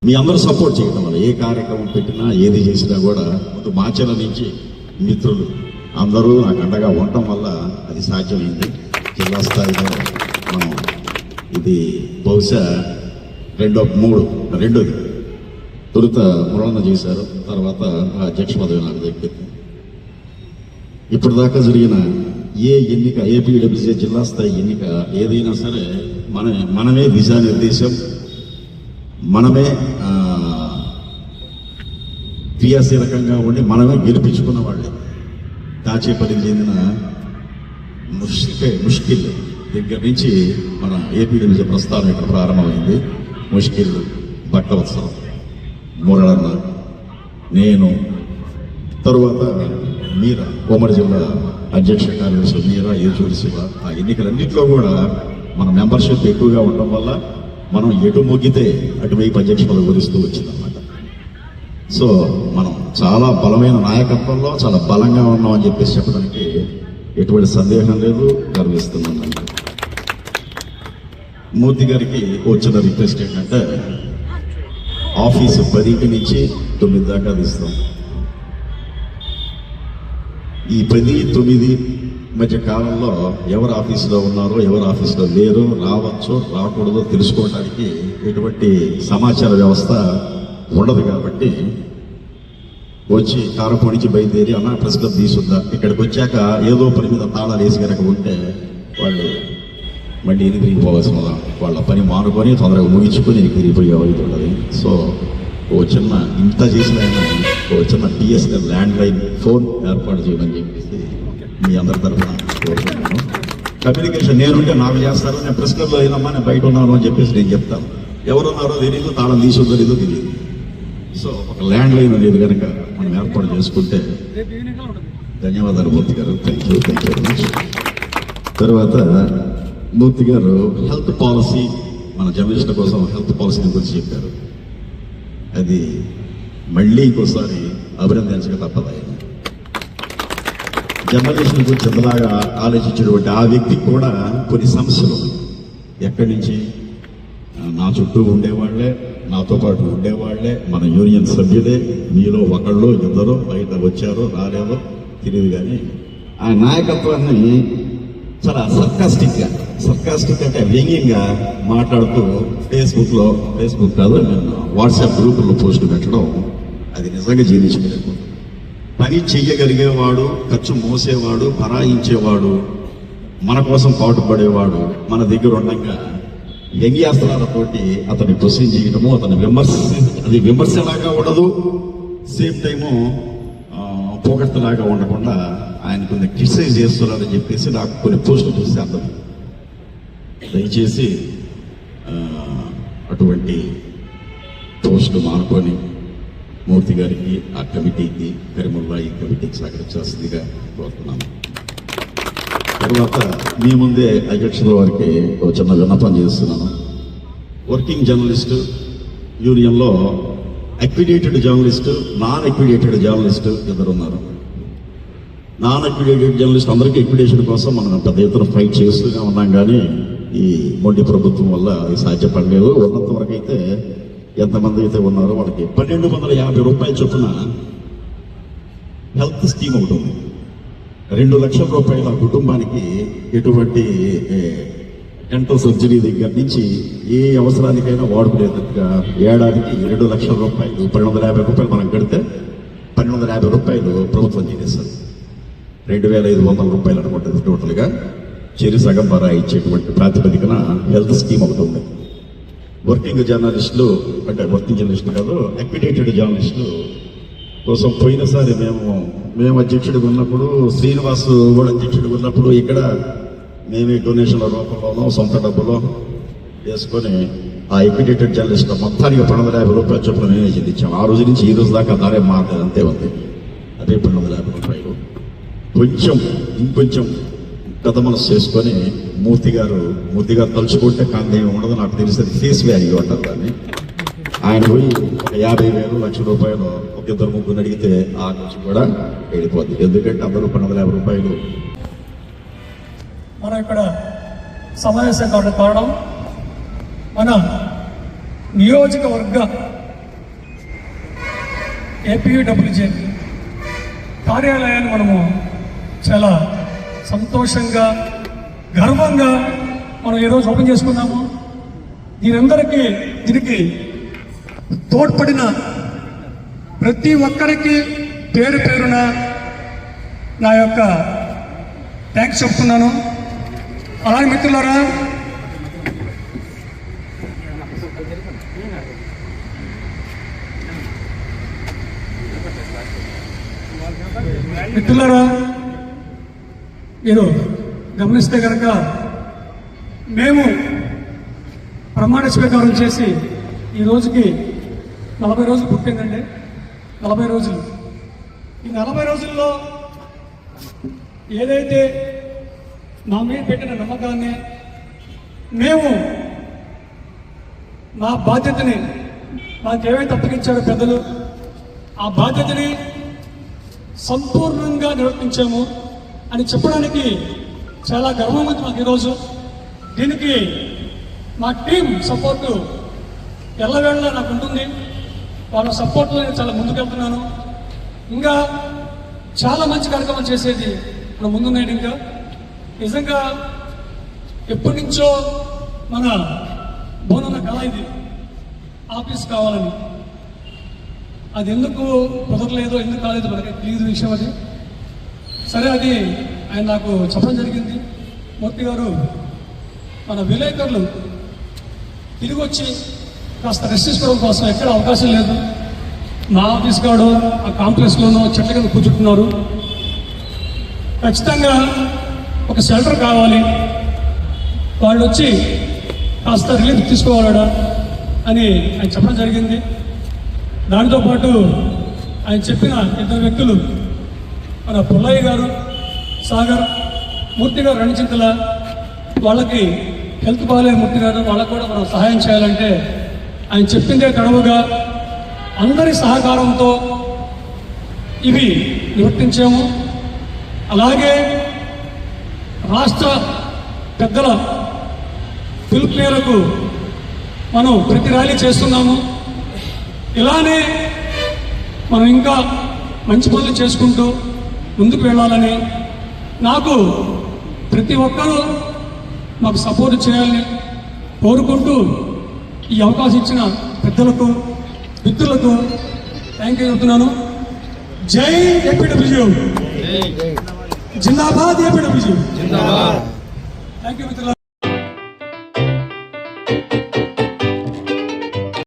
మీ అందరూ సపోర్ట్ చేయడం వల్ల ఏ కార్యక్రమం పెట్టినా ఏది చేసినా కూడా ముందు మాచర్ల నుంచి మిత్రులు అందరూ నాకు అండగా ఉండటం వల్ల అది సాధ్యమైంది. జిల్లా స్థాయిలో మనం ఇది బహుశా రెండోది తొలుత మురళన చేశారు, తర్వాత అధ్యక్ష పదవి నాకు దక్కింది. ఇప్పటిదాకా జరిగిన ఏ ఎన్నిక, ఏపీడబ్ల్యూసీ జిల్లా స్థాయి ఎన్నిక ఏదైనా సరే మనమే దిశానిర్దేశం, మనమే క్రియాశీలకంగా ఉండి మనమే గెలిపించుకున్న వాళ్ళే. దాచేపల్లికి చెందిన ముష్కిల్ దగ్గర నుంచి మన ఏపీడబ్ల్యూసీ ప్రస్థానం ఇక్కడ ప్రారంభమైంది. ముష్కిల్, భక్తవత్సరం, మురళన్న, నేను, తరువాత మీరా, ఉమ్మడి జిల్లా అధ్యక్ష కార్యదర్శి మీరా, ఏజూరి శివ. ఆ ఎన్నికలన్నింటిలో కూడా మన మెంబర్షిప్ ఎక్కువగా ఉండడం వల్ల మనం ఎటు మొగ్గితే అటువైపు అధ్యక్ష పదవి వరిస్తూ వచ్చిందన్నమాట. సో మనం చాలా బలమైన నాయకత్వంలో చాలా బలంగా ఉన్నాం అని చెప్పేసి చెప్పడానికి ఎటువంటి సందేహం లేదు, గర్విస్తున్నాను. మూర్తి గారికి వచ్చిన రిక్వెస్ట్ ఏంటంటే ఆఫీసు 10 నుంచి 9 దాకా తీస్తాం. ఈ 10-9 మధ్య కాలంలో ఎవరు ఆఫీసులో ఉన్నారో ఎవరు ఆఫీసులో లేరో, రావచ్చో రాకూడదో తెలుసుకోవడానికి ఎటువంటి సమాచార వ్యవస్థ ఉండదు. కాబట్టి వచ్చి కారపో నుంచి బయలుదేరి అన్న ప్రెస్ క్లబ్ తీసుందా, ఇక్కడికి వచ్చాక ఏదో పని మీద తాళాలు వేసి కనుక ఉంటే వాళ్ళు మళ్ళీ ఎన్ని తిరిగిపోవాల్సిన వాళ్ళ పని మానుకొని తొందరగా ముగించుకొని ఎన్ని తిరిగిపోయే వాళ్ళు ఉండదు. సో ఓ చిన్న ఇంత చేసిన ఓ చిన్న బిఎస్ఎన్ఎల్ ల్యాండ్ లైన్ ఫోన్ ఏర్పాటు చేయమని చెప్పేసి మీ అందరి తరఫున కోరుకుంటున్నాను. కమ్యూనికేషన్ నేనుంటే నాకు చేస్తారు, నేను ప్రెస్ క్లబ్లో అయినమ్మా నేను బయట ఉన్నాను అని చెప్పేసి నేను చెప్తాను. ఎవరున్నారో తెలియదు, తాళం తీసుందో లేదో తెలియదు. సో ఒక ల్యాండ్ లైన్ అనేది కనుక మనం ఏర్పాటు చేసుకుంటే. ధన్యవాదాలు మూర్తి గారు, థ్యాంక్ యూ వెరీ మచ్. తర్వాత మూర్తి గారు హెల్త్ పాలసీ, మన జర్నలిస్టుల కోసం హెల్త్ పాలసీ గురించి చెప్పారు. అది మళ్ళీ ఇంకోసారి అభినందించక తప్పదు. ఆయన జర్నలిస్టుల గురించి ఎంతలాగా ఆలోచించినటువంటి ఆ వ్యక్తికి కూడా కొన్ని సమస్యలు ఎక్కడి నుంచి నా చుట్టూ ఉండేవాళ్లే, నాతో పాటు ఉండేవాళ్లే, మన యూనియన్ సభ్యులే, మీలో ఒకళ్ళు ఇద్దరు బయట వచ్చారో రాలేదో తెలియదు. కానీ ఆ నాయకత్వాన్ని చాలా సర్కాస్టిక్ అంటే వ్యంగ్యంగా మాట్లాడుతూ ఫేస్బుక్ కాదు నేను వాట్సాప్ గ్రూపుల్లో పోస్టులు పెట్టడం అది నిజంగా జీర్ణించలేదు. పని చెయ్యగలిగేవాడు, ఖర్చు మోసేవాడు, భరాయించేవాడు, మన కోసం పాటుపడేవాడు మన దగ్గర ఉండగా వ్యంగ్యాస్త్రాలతోటి అతన్ని క్వశ్చన్ చేయడము, అతని విమర్శలాగా ఉండదు, సేమ్ టైము పోగొట్టలాగా ఉండకుండా ఆయన కొన్ని క్రిటిసైజ్ చేస్తున్నారని చెప్పేసి నాకు కొన్ని పోస్టులు చూస్తే అర్థం. దయచేసి అటువంటి పోస్టులు మానుకొని మూర్తి గారికి, ఆ కమిటీకి, కరిముల్లా ఈ కమిటీకి సహకరించాల్సిందిగా కోరుతున్నాను. తర్వాత మీ ముందే అధ్యక్షుల వారికి ఒక చిన్న విన్నపం చేస్తున్నాను. వర్కింగ్ జర్నలిస్టు యూనియన్లో అక్విడేటెడ్ జర్నలిస్టు, నాన్ అక్విడేటెడ్ జర్నలిస్టు ఇద్దరు ఉన్నారు. నాన్ అక్విడేటెడ్ జర్నలిస్ట్ అందరికీ అక్విడేషన్ కోసం మనం పెద్ద ఎత్తున ఫైట్ చేస్తూనే ఉన్నాం. కానీ ఈ మోడీ ప్రభుత్వం వల్ల అది సాధ్యపడలేదు. ఉన్నంత వరకు అయితే ఎంతమంది అయితే ఉన్నారో వాళ్ళకి 1250 రూపాయల చొప్పున హెల్త్ స్కీమ్ ఒకటి ఉంది. 2 లక్షల రూపాయల కుటుంబానికి ఎటువంటి డెంటల్ సర్జరీ దగ్గర నుంచి ఏ అవసరానికైనా వాడుకునేటట్టుగా ఏడాదికి 2 లక్షల రూపాయలు, 1250 రూపాయలు మనం కడితే 1250 రూపాయలు ప్రభుత్వం చేసేస్తారు. 2500 రూపాయలు అనుకుంటుంది టోటల్గా. చెరి సగం బరా ఇచ్చేటువంటి ప్రాతిపదికన హెల్త్ స్కీమ్ ఒకటి ఉంది. వర్కింగ్ జర్నలిస్టులు అంటే వర్కింగ్ జర్నలిస్టులు కాదు, అక్విడేటెడ్ జర్నలిస్టులు కోసం పోయినసారి మేము అధ్యక్షుడిగా ఉన్నప్పుడు, శ్రీనివాస్ కూడా అధ్యక్షుడిగా ఉన్నప్పుడు ఇక్కడ మేమే డొనేషన్ల రూపంలోనో సొంత డబ్బులో వేసుకొని ఆ అక్విడేటెడ్ జర్నలిస్ట్ మొత్తానికి 1250 రూపాయల చొప్పున మేమే చెల్లించాం. ఆ రోజు నుంచి ఈ రోజు దాకా ధరే మారలేదు, అంతే ఉంది. అదే 1250 రూపాయలు. ఇంకొంచెం పెద్ద మనసు చేసుకొని మూర్తి గారు తలుచుకుంటే కాందేమీ ఉండదు. నాకు తెలిసి ఫేస్ వాల్యూ అంటారు దాన్ని. ఆయన పోయి ఒక 50,000 లక్షల రూపాయలు ఒక 2-3 అడిగితే ఆ నుంచి కూడా వెళ్ళిపోద్ది. ఎందుకంటే అందరూ 1250 రూపాయలు. మనం ఇక్కడ సమావేశం కావడం మన నియోజకవర్గ ఏపీడబ్ల్యూజే కార్యాలయాన్ని మనము చాలా సంతోషంగా గర్వంగా మనం ఈరోజు ఓపెన్ చేసుకున్నాము. దీనికి తోడ్పడిన ప్రతి ఒక్కరికి పేరు పేరున నా యొక్క థ్యాంక్స్ చెప్తున్నాను. అలాగే మిత్రులారా, మీరు గమనిస్తే కనుక మేము ప్రమాణ స్వీకారం చేసి ఈ రోజుకి 40 రోజులు పుట్టిందండి. 40 రోజులు. ఈ 40 రోజుల్లో ఏదైతే నా మీద పెట్టిన నమ్మకాన్ని మేము మా బాధ్యతని మాకేవైతే అప్పగించారో పెద్దలు, ఆ బాధ్యతని సంపూర్ణంగా నిర్వర్తించాము అని చెప్పడానికి చాలా గర్వం ఉంది మాకు ఈరోజు. దీనికి మా టీం సపోర్టు ఎల్లవేళ నాకు ఉంటుంది. వాళ్ళ సపోర్ట్లో నేను చాలా ముందుకెళ్తున్నాను. ఇంకా చాలా మంచి కార్యక్రమం చేసేది మన ముందున్నాయి. ఇంకా నిజంగా ఎప్పటి నుంచో మన బోనన్న కళ ఇది, ఆఫీస్ కావాలని. అది ఎందుకు కుదరలేదో, ఎందుకు కాలేదో మనకి తెలియదు విషయం అది. సరే, అది ఆయన నాకు చెప్పడం జరిగింది. మూర్తి గారు, మన విలేకరులు తిరిగి వచ్చి కాస్త రెస్ట్ తీసుకోవడం కోసం ఎక్కడ అవకాశం లేదు. నా ఆఫీస్ కాడు ఆ కాంప్లెక్స్లోనూ చెట్ల కింద కూర్చుంటున్నారు. ఖచ్చితంగా ఒక షెల్టర్ కావాలి, వాళ్ళు వచ్చి కాస్త రిలీఫ్ తీసుకోవాలడా అని ఆయన చెప్పడం జరిగింది. దానితో పాటు ఆయన చెప్పిన 2 వ్యక్తులు, మన పుల్లయ్య గారు, సాగర్, మూర్తి గారు, రణచింతల, వాళ్ళకి హెల్త్ బాగాలేదు మూర్తి గారు, వాళ్ళకు కూడా మనం సహాయం చేయాలంటే ఆయన చెప్పిందే తడవుగా అందరి సహకారంతో ఇవి నిర్వర్తించాము. అలాగే రాష్ట్ర పెద్దల పిలుపు మేరకు మనం ప్రతి ర్యాలీ చేస్తున్నాము. ఇలానే మనం ఇంకా మంచి పనులు చేసుకుంటూ ముందుకు వెళ్ళాలని, నాకు ప్రతి ఒక్కరూ మాకు సపోర్ట్ చేయాలని కోరుకుంటూ ఈ అవకాశం ఇచ్చిన పెద్దలకు, మిత్రులకు థ్యాంక్ యూ చెప్తున్నాను. జై APWJ, Zindabad APWJ. Thank you మిత్రులు.